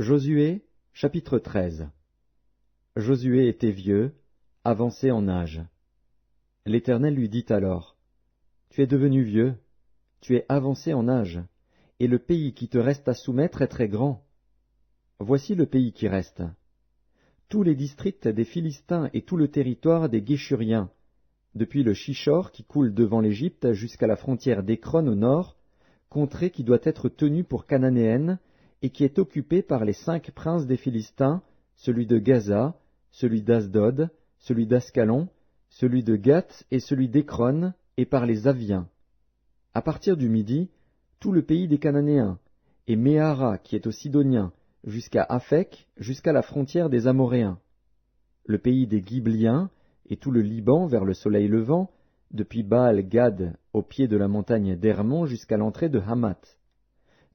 Josué, chapitre 13. Josué était vieux, avancé en âge. L'Éternel lui dit alors, « Tu es devenu vieux, tu es avancé en âge, et le pays qui te reste à soumettre est très grand. Voici le pays qui reste. Tous les districts des Philistins et tout le territoire des Guéshuriens, depuis le Shishor qui coule devant l'Égypte jusqu'à la frontière d'Écron au nord, contrée qui doit être tenue pour cananéenne, et qui est occupée par les 5 princes des Philistins, celui de Gaza, celui d'Asdod, celui d'Ascalon, celui de Gath et celui d'Écron, et par les Aviens. À partir du midi, tout le pays des Cananéens, et Méhara qui est aux Sidoniens, jusqu'à Aphek, jusqu'à la frontière des Amoréens. Le pays des Ghibliens, et tout le Liban vers le soleil levant, depuis Baal-Gad au pied de la montagne d'Hermon jusqu'à l'entrée de Hamath.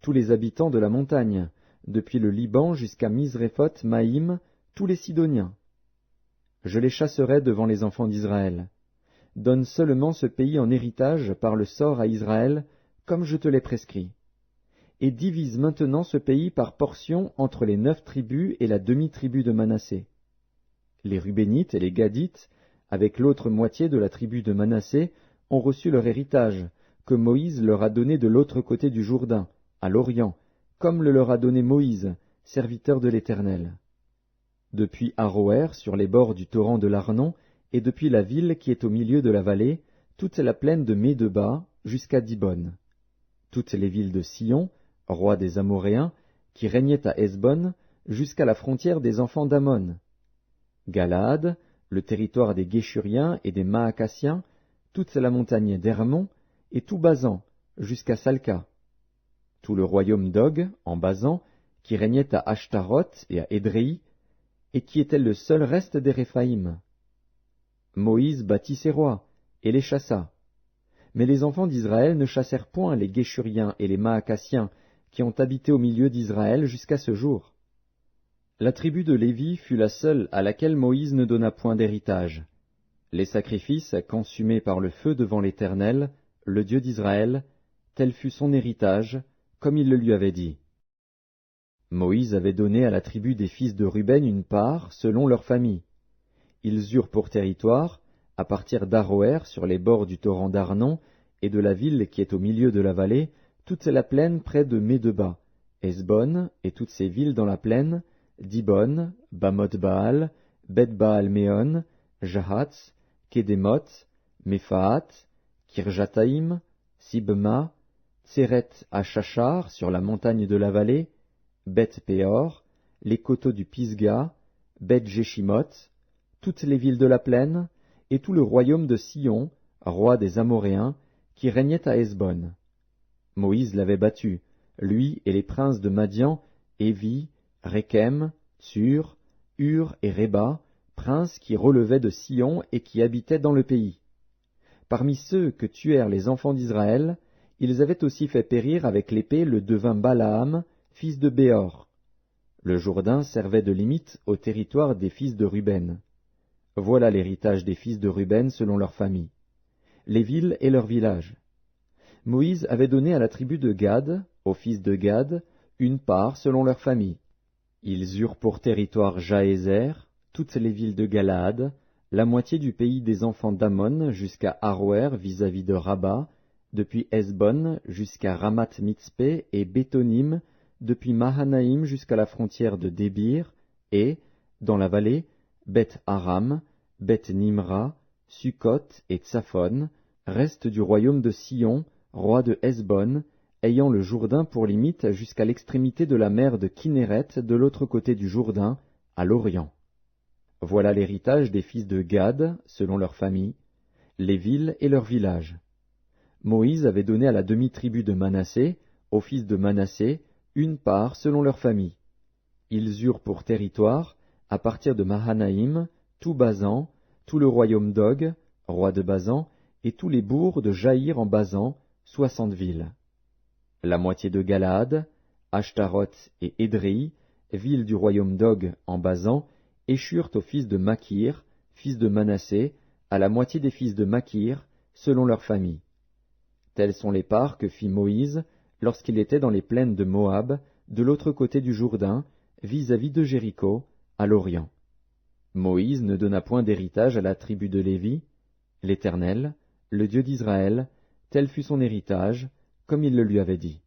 Tous les habitants de la montagne, depuis le Liban jusqu'à Misréphoth-Maïm, tous les Sidoniens. Je les chasserai devant les enfants d'Israël. Donne seulement ce pays en héritage par le sort à Israël, comme je te l'ai prescrit. Et divise maintenant ce pays par portions entre les 9 tribus et la demi-tribu de Manassé. Les Rubénites et les Gadites, avec l'autre moitié de la tribu de Manassé, ont reçu leur héritage, que Moïse leur a donné de l'autre côté du Jourdain, à l'Orient, comme le leur a donné Moïse, serviteur de l'Éternel. Depuis Aroër, sur les bords du torrent de l'Arnon, et depuis la ville qui est au milieu de la vallée, toute la plaine de Médeba, jusqu'à Dibon. Toutes les villes de Sion, roi des Amoréens, qui régnaient à Hesbon, jusqu'à la frontière des enfants d'Ammon. Galaad, le territoire des Guéshuriens et des Maacassiens, toute la montagne d'Hermon, et tout Basan, jusqu'à Salca. Tout le royaume d'Og, en Basan, qui régnait à Ashtaroth et à Édréi, et qui était le seul reste des Réphaïm. Moïse bâtit ses rois, et les chassa. Mais les enfants d'Israël ne chassèrent point les Guéshuriens et les Maacassiens, qui ont habité au milieu d'Israël jusqu'à ce jour. La tribu de Lévi fut la seule à laquelle Moïse ne donna point d'héritage. Les sacrifices consumés par le feu devant l'Éternel, le Dieu d'Israël, tel fut son héritage, comme il le lui avait dit. Moïse avait donné à la tribu des fils de Ruben une part selon leur famille. Ils eurent pour territoire, à partir d'Aroër sur les bords du torrent d'Arnon, et de la ville qui est au milieu de la vallée, toute la plaine près de Médeba, Hesbon et toutes ses villes dans la plaine, Dibon, Bamoth-Baal, Beth-Baal-Méon, Jahatz, Kédémoth, Méphaat, Kirjataïm, Sibma, Tseret à Chachar sur la montagne de la vallée, Beth-Péor, les coteaux du Pisga, Beth-Jéchimoth, toutes les villes de la plaine, et tout le royaume de Sion, roi des Amoréens, qui régnait à Hesbon. Moïse l'avait battu, lui et les princes de Madian, Évi, Rékem, Tsur, Hur et Réba, princes qui relevaient de Sion et qui habitaient dans le pays. Parmi ceux que tuèrent les enfants d'Israël, ils avaient aussi fait périr avec l'épée le devin Balaam, fils de Béor. Le Jourdain servait de limite au territoire des fils de Ruben. Voilà l'héritage des fils de Ruben selon leur famille. Les villes et leurs villages. Moïse avait donné à la tribu de Gad, aux fils de Gad, une part selon leur famille. Ils eurent pour territoire Jaézer, toutes les villes de Galaad, la moitié du pays des enfants d'Ammon jusqu'à Aroër vis-à-vis de Rabat, depuis Hesbon jusqu'à Ramath-Mitzpé et Bétonim, depuis Mahanaïm jusqu'à la frontière de Débir, et, dans la vallée, Beth-Aram, Beth-Nimra, Sukkot et Tsaphon, reste du royaume de Sion, roi de Hesbon, ayant le Jourdain pour limite jusqu'à l'extrémité de la mer de Kinéret de l'autre côté du Jourdain, à l'Orient. Voilà l'héritage des fils de Gad, selon leur famille, les villes et leurs villages. Moïse avait donné à la demi-tribu de Manassé, aux fils de Manassé, une part selon leur famille. Ils eurent pour territoire, à partir de Mahanaïm, tout Basan, tout le royaume d'Og, roi de Basan, et tous les bourgs de Jaïr en Basan, 60 villes. La moitié de Galaad, Ashtaroth et Édréi, villes du royaume d'Og en Basan, échurent aux fils de Makir, fils de Manassé, à la moitié des fils de Makir, selon leur famille. Telles sont les parts que fit Moïse lorsqu'il était dans les plaines de Moab, de l'autre côté du Jourdain, vis-à-vis de Jéricho, à l'Orient. Moïse ne donna point d'héritage à la tribu de Lévi. L'Éternel, le Dieu d'Israël, tel fut son héritage, comme il le lui avait dit.